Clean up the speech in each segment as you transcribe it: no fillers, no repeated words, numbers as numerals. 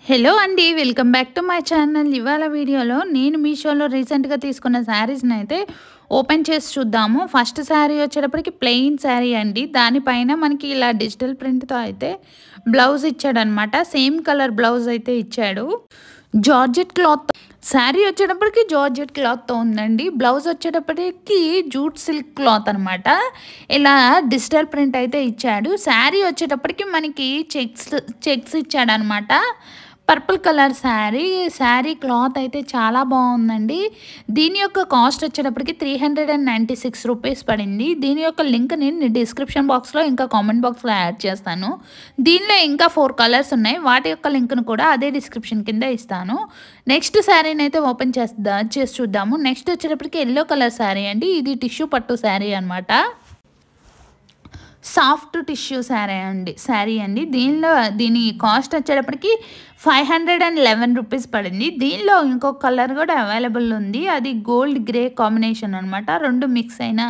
Hello అండి. Welcome back to my channel. ఇవాళ వీడియోలో నేను మీషోలో రీసెంట్‌గా తీసుకున్న శారీస్‌ని అయితే ఓపెన్ చేసి చూద్దాము. ఫస్ట్ శారీ వచ్చేటప్పటికి ప్లెయిన్ శారీ అండి. దానిపైన మనకి ఇలా డిజిటల్ ప్రింట్‌తో అయితే బ్లౌజ్ ఇచ్చాడనమాట. సేమ్ కలర్ బ్లౌజ్ అయితే ఇచ్చాడు. జార్జెట్ క్లాత్ శారీ వచ్చేటప్పటికి జార్జెట్ క్లాత్‌తో ఉందండి. బ్లౌజ్ వచ్చేటప్పటికి జూట్ సిల్క్ క్లాత్ అనమాట. ఇలా డిజిటల్ ప్రింట్ అయితే ఇచ్చాడు. శారీ వచ్చేటప్పటికి మనకి చెక్స్ ఇచ్చాడనమాట. పర్పుల్ కలర్ శారీ క్లాత్ అయితే చాలా బాగుందండి. దీని యొక్క కాస్ట్ వచ్చేటప్పటికి 396 రూపీస్ పడింది. దీని యొక్క లింక్ నేను డిస్క్రిప్షన్ బాక్స్లో ఇంకా కామెంట్ బాక్స్లో యాడ్ చేస్తాను. దీనిలో ఇంకా 4 కలర్స్ ఉన్నాయి. వాటి యొక్క లింక్ను కూడా అదే డిస్క్రిప్షన్ కింద ఇస్తాను. నెక్స్ట్ శారీని అయితే ఓపెన్ చేసి చూద్దాము. నెక్స్ట్ వచ్చేటప్పటికి ఎల్లో కలర్ శారీ అండి. ఇది టిష్యూ పట్టు శారీ అనమాట. సాఫ్ట్ టిష్యూ శారీ అండి. దీని కాస్ట్ వచ్చేటప్పటికి 511 రూపీస్ పడింది. దీనిలో ఇంకొక కలర్ కూడా అవైలబుల్ ఉంది. అది గోల్డ్ గ్రే కాంబినేషన్ అనమాట. రెండు మిక్స్ అయిన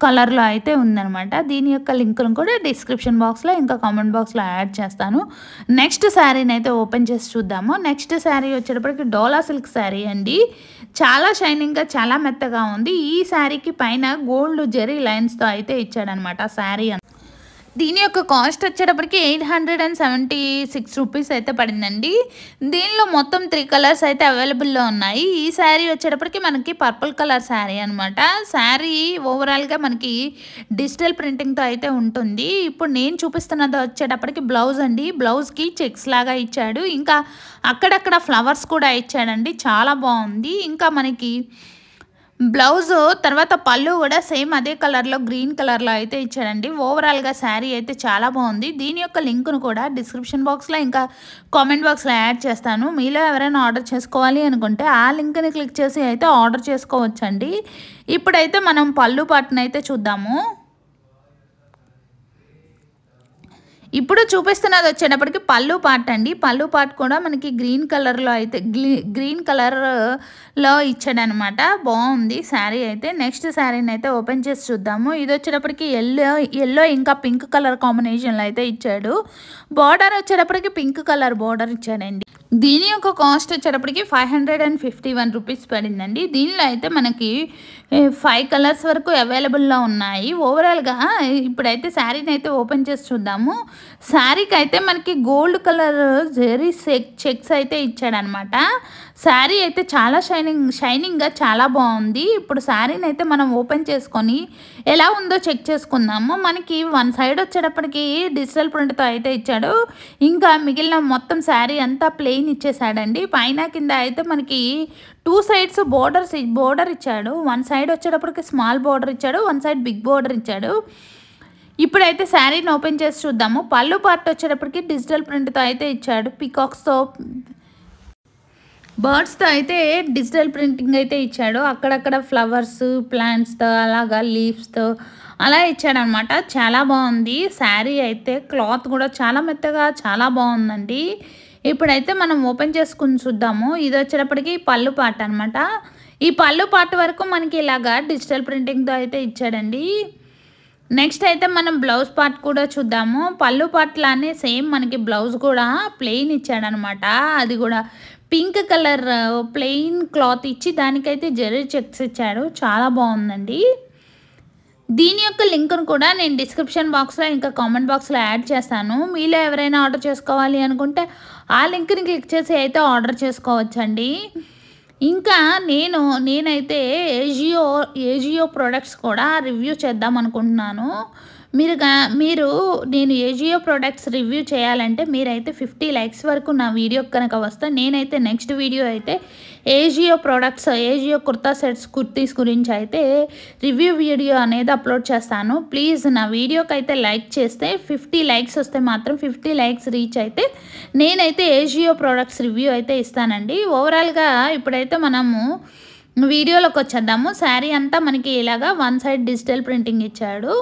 కలర్లో అయితే ఉందనమాట. దీని యొక్క లింకును కూడా డిస్క్రిప్షన్ బాక్స్లో ఇంకా కామెంట్ బాక్స్లో యాడ్ చేస్తాను. నెక్స్ట్ శారీని అయితే ఓపెన్ చేసి చూద్దాము. నెక్స్ట్ శారీ వచ్చేటప్పటికి డోలా సిల్క్ శారీ అండి. చాలా షైనింగ్గా చాలా మెత్తగా ఉంది. ఈ శారీకి పైన గోల్డ్ జెరీ లైన్స్తో అయితే ఇచ్చాడనమాట శారీ. దీని యొక్క కాస్ట్ వచ్చేటప్పటికి 876 రూపీస్ అయితే పడిందండి. దీనిలో మొత్తం 3 కలర్స్ అయితే అవైలబుల్లో ఉన్నాయి. ఈ శారీ వచ్చేటప్పటికి మనకి పర్పుల్ కలర్ శారీ అనమాట. శారీ ఓవరాల్గా మనకి డిజిటల్ ప్రింటింగ్తో అయితే ఉంటుంది. ఇప్పుడు నేను చూపిస్తున్నది వచ్చేటప్పటికి బ్లౌజ్ అండి. బ్లౌజ్కి చెక్స్ లాగా ఇచ్చాడు. ఇంకా అక్కడక్కడ ఫ్లవర్స్ కూడా ఇచ్చాడండి. చాలా బాగుంది. ఇంకా మనకి బ్లౌజ్ తర్వాత పళ్ళు కూడా సేమ్ అదే కలర్లో గ్రీన్ కలర్లో అయితే ఇచ్చాడండి. ఓవరాల్గా శారీ అయితే చాలా బాగుంది. దీని యొక్క లింక్ను కూడా డిస్క్రిప్షన్ బాక్స్లో ఇంకా కామెంట్ బాక్స్లో యాడ్ చేస్తాను. మీలో ఎవరైనా ఆర్డర్ చేసుకోవాలి అనుకుంటే ఆ లింక్ని క్లిక్ చేసి అయితే ఆర్డర్ చేసుకోవచ్చండి. ఇప్పుడైతే మనం పళ్ళు పాటను అయితే చూద్దాము. ఇప్పుడు చూపిస్తున్నది వచ్చేటప్పటికి పళ్ళు పార్ట్ అండి. పళ్ళు పార్ట్ కూడా మనకి గ్రీన్ కలర్లో అయితే గ్రీన్ కలర్లో ఇచ్చాడనమాట. బాగుంది శారీ అయితే. నెక్స్ట్ శారీని అయితే ఓపెన్ చేసి చూద్దాము. ఇది వచ్చేటప్పటికి ఎల్లో ఇంకా పింక్ కలర్ కాంబినేషన్లో అయితే ఇచ్చాడు. బార్డర్ వచ్చేటప్పటికి పింక్ కలర్ బార్డర్ ఇచ్చాడండి. దీని యొక్క కాస్ట్ వచ్చేటప్పటికి 551 రూపీస్ పడిందండి. దీనిలో అయితే మనకి 5 కలర్స్ వరకు అవైలబుల్లో ఉన్నాయి. ఓవరాల్గా ఇప్పుడైతే శారీని అయితే ఓపెన్ చేసి చూద్దాము. శారీకి అయితే మనకి గోల్డ్ కలర్ జెరీ చెక్స్ అయితే ఇచ్చాడనమాట. శారీ అయితే చాలా షైనింగ్గా చాలా బాగుంది. ఇప్పుడు శారీని అయితే మనం ఓపెన్ చేసుకొని ఎలా ఉందో చెక్ చేసుకుందాము. మనకి వన్ సైడ్ వచ్చేటప్పటికి డిజిటల్ ప్రింట్తో అయితే ఇచ్చాడు. ఇంకా మిగిలిన మొత్తం శారీ అంతా ప్లెయిన్ ఇచ్చేసాడండి. పైన కింద అయితే మనకి 2 సైడ్స్ బోర్డర్ ఇచ్చాడు. వన్ సైడ్ వచ్చేటప్పటికి స్మాల్ బోర్డర్ ఇచ్చాడు. వన్ సైడ్ బిగ్ బోర్డర్ ఇచ్చాడు. ఇప్పుడైతే శారీని ఓపెన్ చేసి చూద్దాము. పళ్ళు పార్ట్ వచ్చేటప్పటికి డిజిటల్ ప్రింట్తో అయితే ఇచ్చాడు. పికాక్స్తో బర్డ్స్తో అయితే డిజిటల్ ప్రింటింగ్ అయితే ఇచ్చాడు. అక్కడక్కడ ఫ్లవర్స్ ప్లాంట్స్తో అలాగా లీవ్స్తో అలా ఇచ్చాడనమాట. చాలా బాగుంది శారీ అయితే. క్లాత్ కూడా చాలా మెత్తగా చాలా బాగుందండి. ఇప్పుడైతే మనం ఓపెన్ చేసుకుని చూద్దాము. ఇది వచ్చేటప్పటికి పళ్ళు పార్ట్ అనమాట. ఈ పళ్ళు పార్ట్ వరకు మనకి ఇలాగా డిజిటల్ ప్రింటింగ్తో అయితే ఇచ్చాడండి. నెక్స్ట్ అయితే మనం బ్లౌజ్ పార్ట్ కూడా చూద్దాము. పళ్ళు పార్ట్ లానే సేమ్ మనకి బ్లౌజ్ కూడా ప్లెయిన్ ఇచ్చాడనమాట. అది కూడా పింక్ కలర్ ప్లెయిన్ క్లాత్ ఇచ్చి దానికైతే జెరీ చెక్స్ ఇచ్చాడు. చాలా బాగుందండి. దీని యొక్క లింక్ను కూడా నేను డిస్క్రిప్షన్ బాక్స్లో ఇంకా కామెంట్ బాక్స్లో యాడ్ చేస్తాను. మీలో ఎవరైనా ఆర్డర్ చేసుకోవాలి అనుకుంటే ఆ లింక్ని క్లిక్ చేసి అయితే ఆర్డర్ చేసుకోవచ్చండి. ఇంకా నేనైతే ఏజియో ప్రోడక్ట్స్ కూడా రివ్యూ చేద్దాం అనుకుంటున్నాను. నేను ఏజియో ప్రోడక్ట్స్ రివ్యూ చేయాలంటే మీరైతే 50 లైక్స్ వరకు నా వీడియో కనుక వస్తే నేనైతే నెక్స్ట్ వీడియో అయితే ఏజియో కుర్తీస్ గురించి అయితే రివ్యూ వీడియో అనేది అప్లోడ్ చేస్తాను. ప్లీజ్ నా వీడియోకి అయితే లైక్ చేస్తే 50 లైక్స్ వస్తే మాత్రం 50 లైక్స్ రీచ్ అయితే నేనైతే ఏజియో ప్రోడక్ట్స్ రివ్యూ అయితే ఇస్తానండి. ఓవరాల్గా ఇప్పుడైతే మనము వీడియోలోకి వచ్చేద్దాము. శారీ అంతా మనకి ఇలాగా వన్ సైడ్ డిజిటల్ ప్రింటింగ్ ఇచ్చాడు.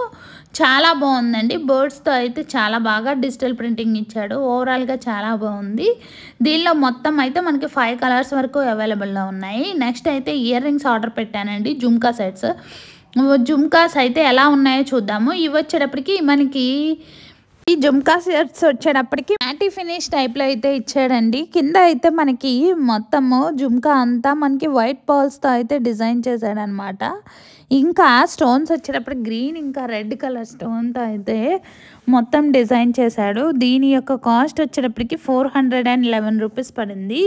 చాలా బాగుందండి. బర్డ్స్తో అయితే చాలా బాగా డిజిటల్ ప్రింటింగ్ ఇచ్చాడు. ఓవరాల్గా చాలా బాగుంది. దీనిలో మొత్తం అయితే మనకి 5 కలర్స్ వరకు అవైలబుల్లో ఉన్నాయి. నెక్స్ట్ అయితే ఇయర్ రింగ్స్ ఆర్డర్ పెట్టానండి. జుమ్కాస్ అయితే ఎలా ఉన్నాయో చూద్దాము. ఇవి వచ్చేటప్పటికి మనకి ఈ జుమ్కా సెట్స్ వచ్చేటప్పటికి మ్యాటీ ఫినిష్ టైప్లో అయితే ఇచ్చాడండి. కింద అయితే మనకి మొత్తము జుమ్కా అంతా మనకి వైట్ పర్ల్స్తో అయితే డిజైన్ చేశాడనమాట. ఇంకా స్టోన్స్ వచ్చేటప్పుడు గ్రీన్ ఇంకా రెడ్ కలర్ స్టోన్తో అయితే మొత్తం డిజైన్ చేశాడు. దీని యొక్క కాస్ట్ వచ్చేటప్పటికి 411 రూపీస్ పడింది.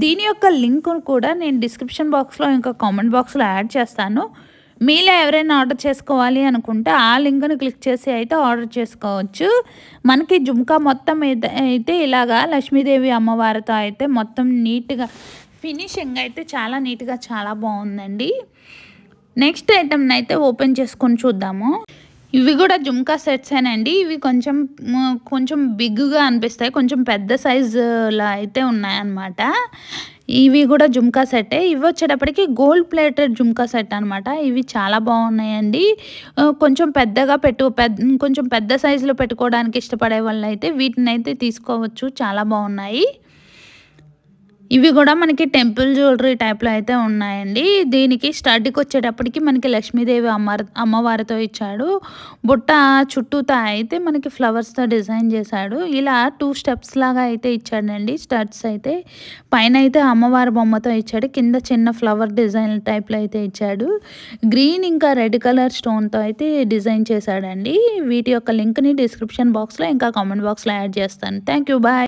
దీని యొక్క లింక్ కూడా నేను డిస్క్రిప్షన్ బాక్స్లో ఇంకా కామెంట్ బాక్స్లో యాడ్ చేస్తాను. మీలో ఎవరైనా ఆర్డర్ చేసుకోవాలి అనుకుంటే ఆ లింక్ని క్లిక్ చేసి అయితే ఆర్డర్ చేసుకోవచ్చు. మనకి జుమ్కా మొత్తం అయితే ఇలాగా లక్ష్మీదేవి అమ్మవారితో అయితే మొత్తం నీట్గా ఫినిషింగ్ అయితే చాలా నీట్గా చాలా బాగుందండి. నెక్స్ట్ ఐటమ్ని అయితే ఓపెన్ చేసుకొని చూద్దాము. ఇవి కూడా జుమ్కా సెట్సేనండి. ఇవి కొంచెం బిగ్గా అనిపిస్తాయి, కొంచెం పెద్ద సైజులో అయితే ఉన్నాయన్నమాట. ఇవి కూడా జుమ్కా సెట్టే. ఇవి వచ్చేటప్పటికి గోల్డ్ ప్లేటెడ్ జుమ్కా సెట్ అనమాట. ఇవి చాలా బాగున్నాయండి. కొంచెం కొంచెం పెద్ద సైజులో పెట్టుకోవడానికి ఇష్టపడే వాళ్ళు అయితే వీటిని అయితే తీసుకోవచ్చు, చాలా బాగున్నాయి. ఇవి కూడా మనకి టెంపుల్ జ్యువెలరీ టైప్లో అయితే ఉన్నాయండి. దీనికి స్టడ్కి వచ్చేటప్పటికి మనకి లక్ష్మీదేవి అమ్మవారితో ఇచ్చాడు. బుట్ట చుట్టూతో అయితే మనకి ఫ్లవర్స్తో డిజైన్ చేశాడు. ఇలా 2 స్టెప్స్ లాగా అయితే ఇచ్చాడండి. స్టడ్స్ అయితే పైన అయితే అమ్మవారి బొమ్మతో ఇచ్చాడు, కింద చిన్న ఫ్లవర్ డిజైన్ టైప్లో అయితే ఇచ్చాడు. గ్రీన్ ఇంకా రెడ్ కలర్ స్టోన్తో అయితే డిజైన్ చేశాడండి. వీటి యొక్క లింక్ని డిస్క్రిప్షన్ బాక్స్లో ఇంకా కామెంట్ బాక్స్లో యాడ్ చేస్తాను. Thank you, bye.